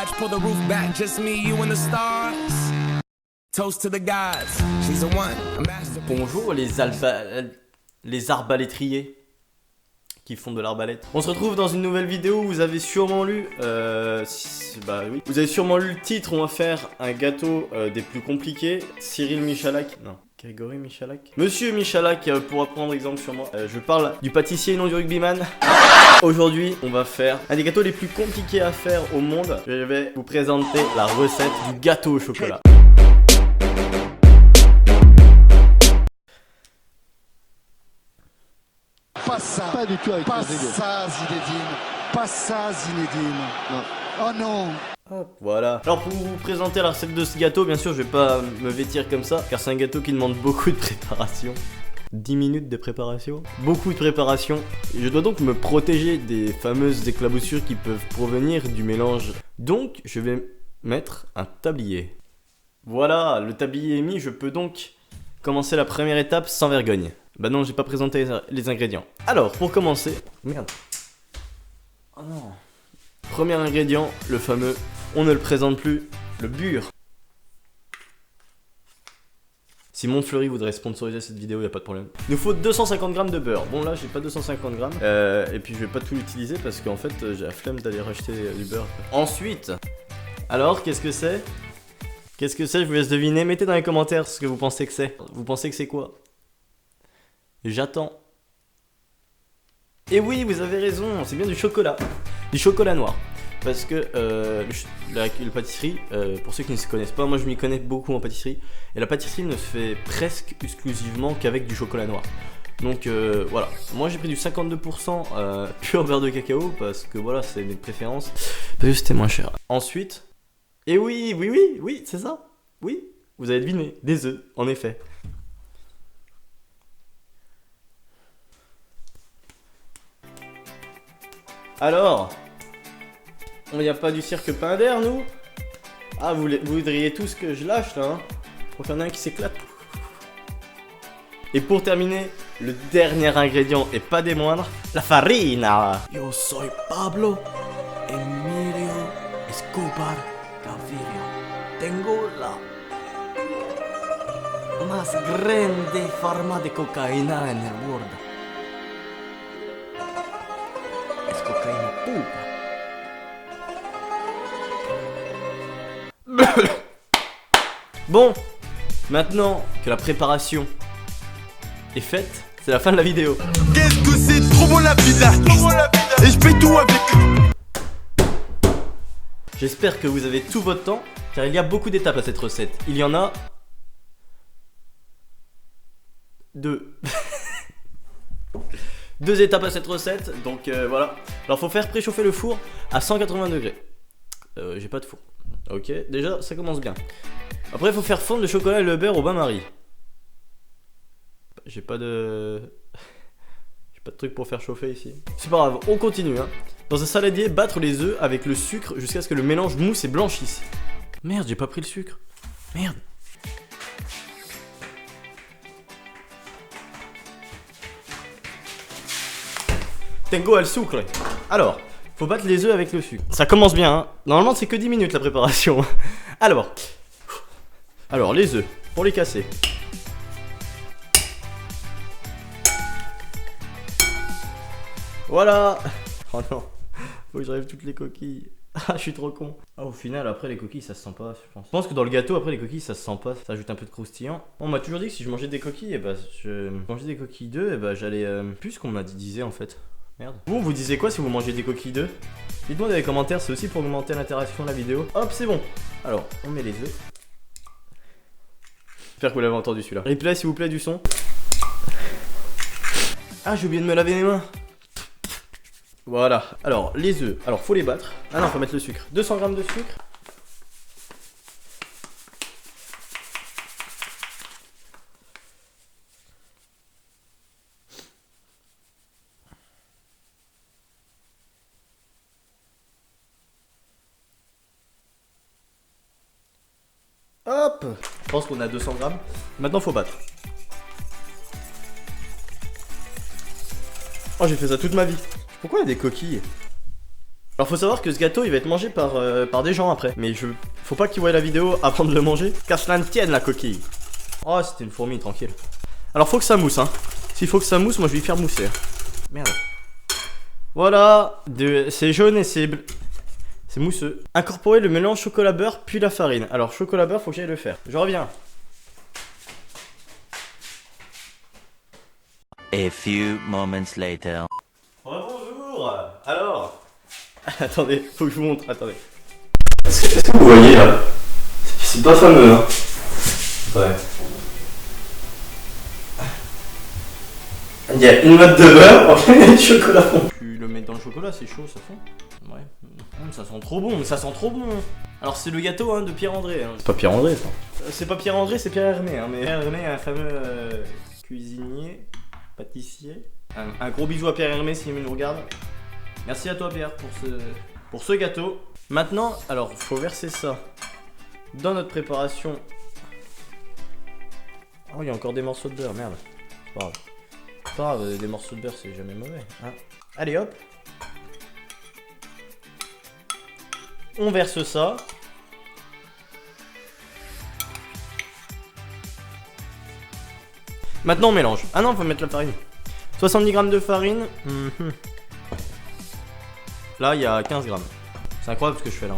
Pull the roof back, just me, you and the stars. Toast to the gods. She's the one, a masterpiece. Bonjour les arbalétriers qui font de l'arbalète. On se retrouve dans une nouvelle vidéo où vous avez sûrement lu bah oui. Vous avez sûrement lu le titre. On va faire un gâteau des plus compliqués. Cyril Michalak. Non. Grégory Michalak. Monsieur Michalak, pour prendre exemple sur moi. Je parle du pâtissier et non du rugbyman. Aujourd'hui, on va faire un des gâteaux les plus compliqués à faire au monde. Je vais vous présenter la recette du gâteau au chocolat. Pas ça, pas du tout avec pas Zinedine. ça Zinedine, pas ça Zinedine. Non. Oh non. Hop, voilà. Alors pour vous présenter la recette de ce gâteau, bien sûr je vais pas me vêtir comme ça, car c'est un gâteau qui demande beaucoup de préparation. 10 minutes de préparation, beaucoup de préparation. Et je dois donc me protéger des fameuses éclaboussures qui peuvent provenir du mélange. Donc je vais mettre un tablier. Voilà, le tablier est mis, je peux donc commencer la première étape sans vergogne. Bah non, j'ai pas présenté les ingrédients. Alors, pour commencer... Merde. Oh non. Premier ingrédient, le fameux, on ne le présente plus, le beurre. Si Montfleury voudrait sponsoriser cette vidéo, y a pas de problème. Il nous faut 250 g de beurre. Bon là, j'ai pas 250 g. Et puis je vais pas tout l'utiliser parce qu'en fait, j'ai la flemme d'aller racheter du beurre. Ensuite, alors, qu'est-ce que c'est? Qu'est-ce que c'est? Je vous laisse deviner. Mettez dans les commentaires ce que vous pensez que c'est. Vous pensez que c'est quoi? J'attends. Et oui, vous avez raison, c'est bien du chocolat. Du chocolat noir. Parce que la pâtisserie, pour ceux qui ne se connaissent pas, moi je m'y connais beaucoup en pâtisserie. Et la pâtisserie ne se fait presque exclusivement qu'avec du chocolat noir. Donc voilà, moi j'ai pris du 52% pur beurre de cacao. Parce que voilà, c'est mes préférences. Parce que c'était moins cher. Ensuite, et oui, c'est ça. Oui, vous avez deviné, des œufs, en effet. Alors, on n'y a pas du cirque Pinder, nous? Ah, vous voudriez tous que je lâche, là, hein? Pour qu'il y en ait un qui s'éclate. Et pour terminer, le dernier ingrédient, et pas des moindres, la farina. Yo soy Pablo Emilio Escobar Gaviria. Tengo la más grande forma de cocaína en el mundo. Es cocaína pura. Bon, maintenant que la préparation est faite, c'est la fin de la vidéo. Qu'est-ce que c'est trop bon la pizza. Et je paye tout avec. J'espère que vous avez tout votre temps, car il y a beaucoup d'étapes à cette recette. Il y en a... 2. 2 étapes à cette recette, donc voilà. Alors faut faire préchauffer le four à 180 degrés. J'ai pas de four. Ok, déjà ça commence bien. Après il faut faire fondre le chocolat et le beurre au bain-marie. J'ai pas de... J'ai pas de truc pour faire chauffer ici. C'est pas grave, on continue hein. Dans un saladier, battre les œufs avec le sucre jusqu'à ce que le mélange mousse et blanchisse. Merde, j'ai pas pris le sucre. Merde. Tengo al sucre. Alors, faut battre les œufs avec le sucre. Ça commence bien, hein. Normalement, c'est que 10 minutes la préparation. Alors, les œufs, pour les casser. Voilà. Oh non, faut que j'enlève toutes les coquilles. Ah, je suis trop con. Ah, au final, après les coquilles, ça se sent pas, je pense. Je pense que dans le gâteau, après les coquilles, ça se sent pas. Ça ajoute un peu de croustillant. On m'a toujours dit que si je mangeais des coquilles, et bah, je mangeais des coquilles d'œufs, et bah, j'allais plus ce qu'on m'a disait en fait. Merde. Vous disiez quoi si vous mangez des coquilles d'œufs? Dites-moi dans les commentaires, c'est aussi pour augmenter l'interaction de la vidéo. Hop, c'est bon. Alors, on met les œufs. J'espère que vous l'avez entendu celui-là. Replay s'il vous plaît du son. Ah, j'ai oublié de me laver les mains. Voilà. Alors, les œufs. Alors, faut les battre. Ah non, faut mettre le sucre. 200 g de sucre. Hop! Je pense qu'on a 200 g. Maintenant, faut battre. Oh, j'ai fait ça toute ma vie. Pourquoi il y a des coquilles? Alors faut savoir que ce gâteau il va être mangé par des gens après. Mais faut pas qu'ils voient la vidéo avant de le manger, car cela ne tienne la coquille. Oh c'était une fourmi, tranquille. Alors faut que ça mousse hein. S'il faut que ça mousse, moi je vais y faire mousser. Merde. Voilà, c'est jaune et c'est mousseux. Incorporer le mélange chocolat-beurre puis la farine. Alors chocolat-beurre faut que j'aille le faire. Je reviens. A few moments later. Bonjour. Alors attendez, faut que je vous montre, attendez. Est-ce que vous voyez là? C'est pas fameux hein. Ouais. Il y a une note de beurre, en fait, du chocolat fond. Tu le mets dans le chocolat, c'est chaud, ça fond. Ouais. Ça sent trop bon, ça sent trop bon. Alors c'est le gâteau hein, de Pierre-André. Hein. C'est pas Pierre-André ça. C'est pas Pierre-André, c'est Pierre Hermé. Hein. Mais Pierre Hermé, un fameux cuisinier, pâtissier. Un gros bisou à Pierre Hermé s'il nous regarde. Merci à toi Pierre pour ce gâteau. Maintenant, alors faut verser ça dans notre préparation. Oh, il y a encore des morceaux de beurre, merde. C'est pas grave. C'est pas grave, des morceaux de beurre c'est jamais mauvais. Hein. Allez hop. On verse ça. Maintenant on mélange. Ah non, faut mettre la farine. 70 g de farine. Là il y a 15 grammes. C'est incroyable ce que je fais là.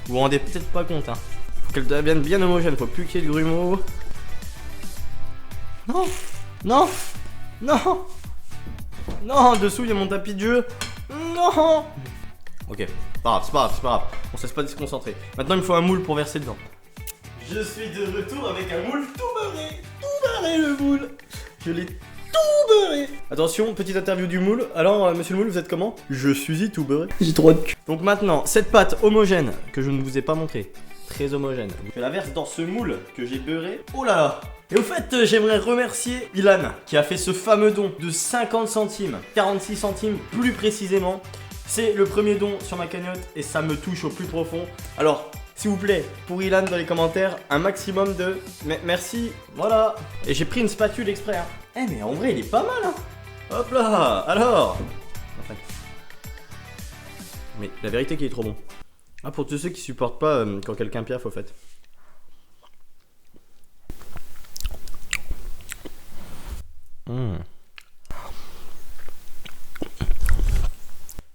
Vous vous rendez peut-être pas compte hein. Faut qu'elle devienne bien homogène, faut plus qu'il y ait de grumeaux. Non. Non. Non. Non, dessous il y a mon tapis de jeu. Non. Ok, c'est pas grave. On se laisse pas déconcentrer. Maintenant il me faut un moule pour verser dedans. Je suis de retour avec un moule tout beurré le moule. Je l'ai tout beurré. Attention, petite interview du moule. Alors monsieur le moule, vous êtes comment? Je suis tout beurré. J'ai trop de cul. Donc maintenant, cette pâte homogène que je ne vous ai pas montré, très homogène, je la verse dans ce moule que j'ai beurré. Oh là là. Et au fait, j'aimerais remercier Ilan qui a fait ce fameux don de 50 centimes, 46 centimes plus précisément. C'est le premier don sur ma cagnotte et ça me touche au plus profond. Alors, s'il vous plaît, pour Ilan dans les commentaires, un maximum de merci, voilà. Et j'ai pris une spatule exprès. Hein. Eh mais en vrai, il est pas mal. Hein. Hop là, alors. Enfin. Mais la vérité qu'il est trop bon. Ah, pour tous ceux qui supportent pas quand quelqu'un piaffe au fait.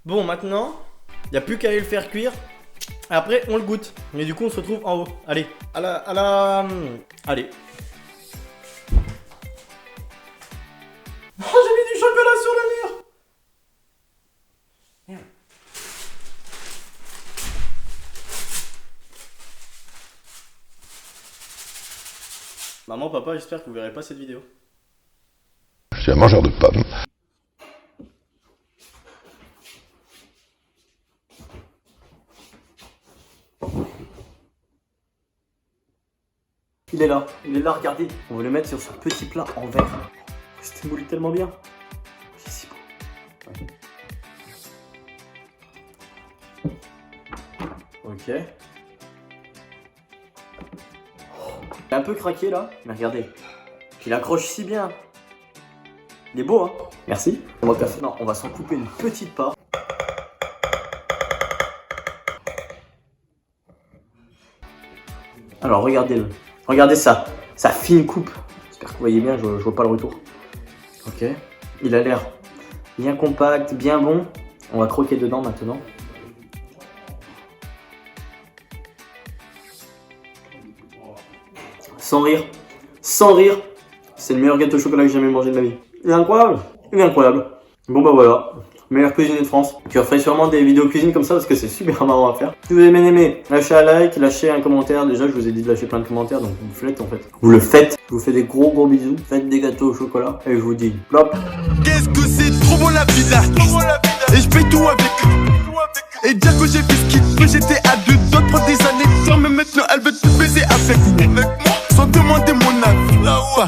Bon, maintenant, il n'y a plus qu'à aller le faire cuire. Après, on le goûte. Mais du coup, on se retrouve en haut. Allez, allez. Oh, j'ai mis du chocolat sur le mur. Merde. Maman, papa, j'espère que vous verrez pas cette vidéo. Je suis un mangeur de pommes. Il est là, regardez. On va le mettre sur ce petit plat en verre. C'était moulu tellement bien. C'est si beau. Ouais. Ok. Il est un peu craqué là, mais regardez. Il accroche si bien. Il est beau hein. Merci. Non, on va s'en couper une petite part. Alors regardez-le. Regardez ça, sa fine coupe. J'espère que vous voyez bien, je vois pas le retour. Ok, il a l'air bien compact, bien bon. On va croquer dedans maintenant. Sans rire, c'est le meilleur gâteau au chocolat que j'ai jamais mangé de ma vie. Il est incroyable, Bon bah voilà. Meilleur cuisinier de France. Tu referai sûrement des vidéos cuisine comme ça parce que c'est super marrant à faire. Si vous avez bien aimé, lâchez un like, lâchez un commentaire. Déjà, je vous ai dit de lâcher plein de commentaires, donc vous le faites en fait. Vous le faites. Je vous fais des gros bisous. Faites des gâteaux au chocolat et je vous dis plop. Qu'est-ce que c'est trop bon la vie là. Et je paye tout avec. Et dire que j'ai fait ce qu'il peut, j'étais à deux doigts de prendre des années. Mais maintenant elle veut tout baiser avec.